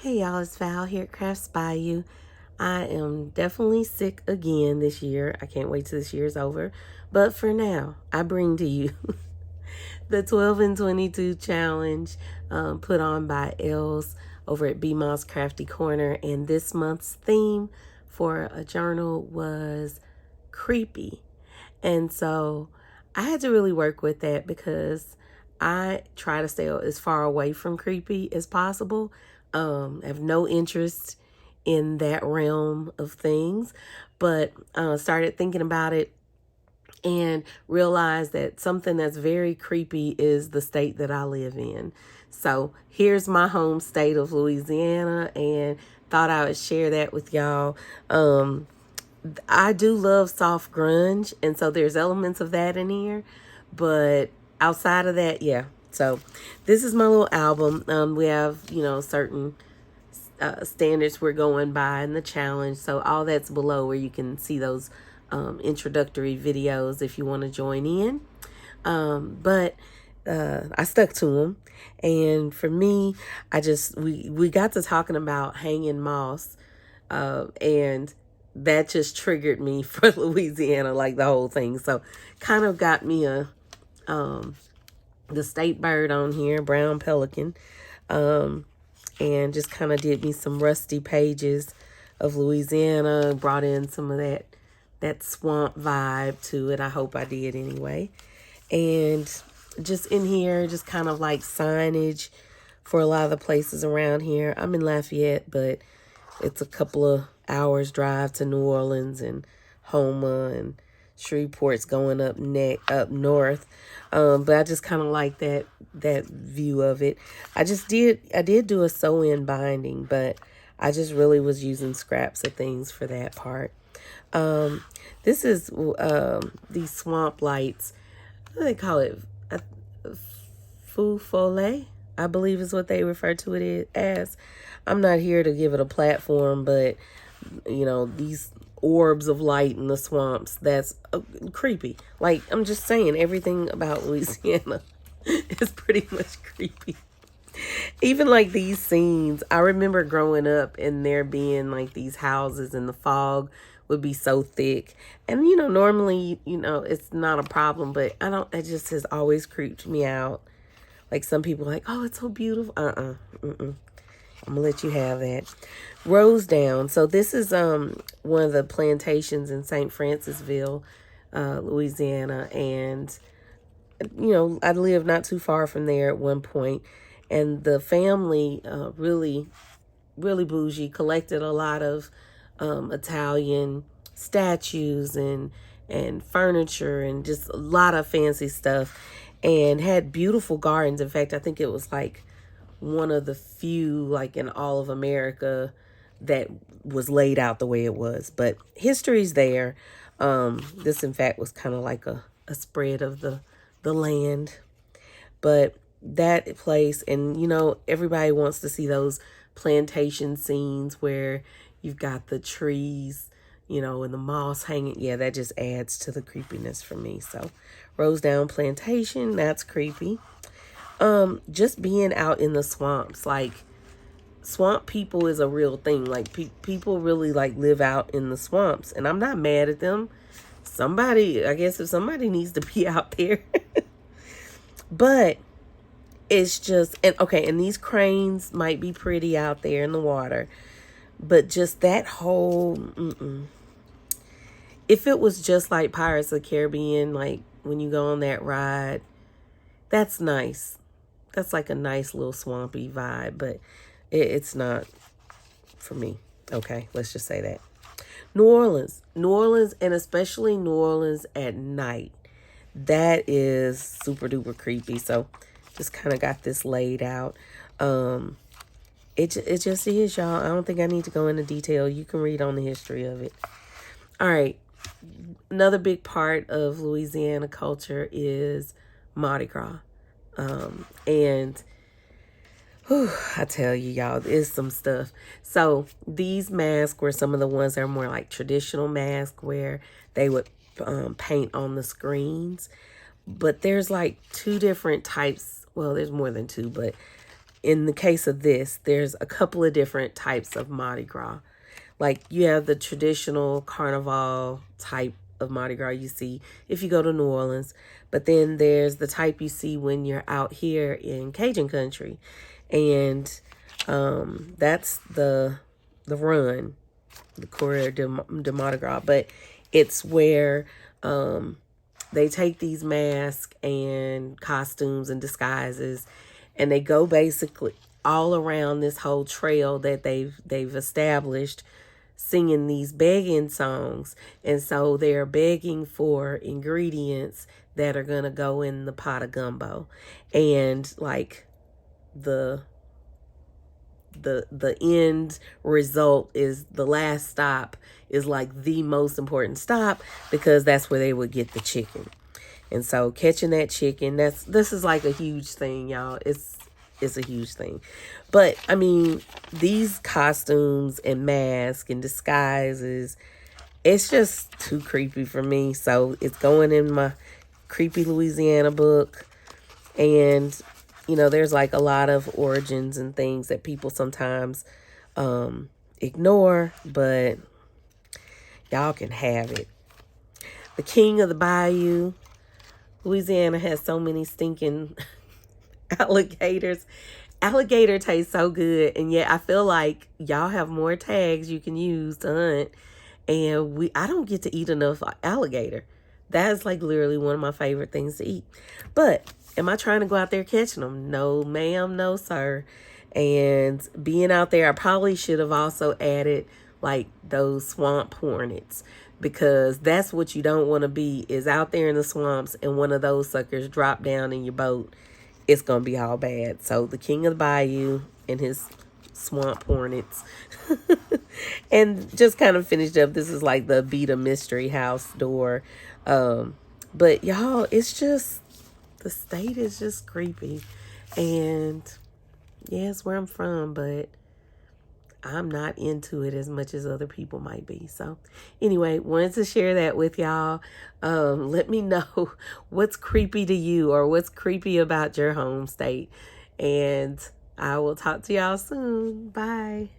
Hey y'all, it's Val here at Crafts by You. I am definitely sick again this year. I can't wait till this year's over. But for now, I bring to you the 12 and 22 challenge put on by Els over at BMOS Crafty Corner. And this month's theme for a journal was creepy. And so I had to really work with that because I try to stay as far away from creepy as possible. I have no interest in that realm of things, but started thinking about it and realized that something that's very creepy is the state that I live in. So here's my home state of Louisiana, and thought I would share that with y'all. I do love soft grunge, and so there's elements of that in here, but outside of that, yeah. So this is my little album. We have, certain standards we're going by in the challenge. So all that's below where you can see those introductory videos if you want to join in. But I stuck to them. And for me, we got to talking about hanging moss, and that just triggered me for Louisiana, like the whole thing. So kind of got me the state bird on here, brown pelican, and just kind of did me some rusty pages of Louisiana, brought in some of that swamp vibe to it. I hope I did anyway. And just in here, just kind of like signage for a lot of the places around here. I'm in Lafayette, but it's a couple of hours drive to New Orleans and Houma, and Shreveport's going up north. But I just kind of like that view of it. I did do a sew-in binding, but I just really was using scraps of things for that part. This is these swamp lights. What do they call it? Fou follet, I believe is what they refer to it as. I'm not here to give it a platform, but these orbs of light in the swamps, that's creepy. Like, I'm just saying, everything about Louisiana is pretty much creepy. Even like these scenes, I remember growing up and there being like these houses and the fog would be so thick. And, normally, it's not a problem, but it just has always creeped me out. Like some people are like, oh, it's so beautiful. I'm gonna let you have that. Rosedown. So this is one of the plantations in St. Francisville, Louisiana, and I lived not too far from there at one point, and the family really, really bougie, collected a lot of Italian statues and furniture and just a lot of fancy stuff, and had beautiful gardens. In fact, I think it was like one of the few, like in all of America, that was laid out the way it was. But history's there. This, in fact, was kind of like a spread of the land. But that place, and everybody wants to see those plantation scenes where you've got the trees, and the moss hanging. Yeah, that just adds to the creepiness for me. So Rosedown Plantation, that's creepy. Just being out in the swamps, like swamp people is a real thing. Like people really like live out in the swamps, and I'm not mad at them. I guess if somebody needs to be out there, but it's just, and these cranes might be pretty out there in the water, but just that whole, if it was just like Pirates of the Caribbean, like when you go on that ride, that's nice. That's like a nice little swampy vibe, but it's not for me. Okay, let's just say that. New Orleans, and especially New Orleans at night. That is super duper creepy. So just kind of got this laid out. It just is, y'all. I don't think I need to go into detail. You can read on the history of it. All right. Another big part of Louisiana culture is Mardi Gras. And I tell you, y'all, there's some stuff. So these masks were some of the ones that are more like traditional masks where they would paint on the screens. But there's like two different types. Well, there's more than two, but in the case of this, there's a couple of different types of Mardi Gras. Like you have the traditional carnival type of Mardi Gras you see if you go to New Orleans. But then there's the type you see when you're out here in Cajun country. And that's the run, the Coureur de Mardi Gras. But it's where they take these masks and costumes and disguises, and they go basically all around this whole trail that they've established, singing these begging songs. And so they're begging for ingredients that are gonna go in the pot of gumbo. And like the end result is the last stop is like the most important stop, because that's where they would get the chicken. And so catching that chicken, this is like a huge thing, y'all. It's a huge thing. But I mean, these costumes and masks and disguises, it's just too creepy for me. So it's going in my Creepy Louisiana book. And you know, there's like a lot of origins and things that people sometimes ignore, but y'all can have it. The King of the Bayou. Louisiana has so many stinking alligators. Alligator tastes so good, and yet I feel like y'all have more tags you can use to hunt, and I don't get to eat enough alligator. That's like literally one of my favorite things to eat. But am I trying to go out there catching them? No, ma'am, no, sir. And being out there, I probably should have also added like those swamp hornets, because that's what you don't want to be, is out there in the swamps and one of those suckers drop down in your boat. It's going to be all bad. So the King of the Bayou and his swamp hornets. And just kind of finished up, this is like the Beta Mystery House door. But y'all, it's just, the state is just creepy. And yeah, it's where I'm from, but I'm not into it as much as other people might be. So anyway, wanted to share that with y'all. Let me know what's creepy to you, or what's creepy about your home state. And I will talk to y'all soon. Bye.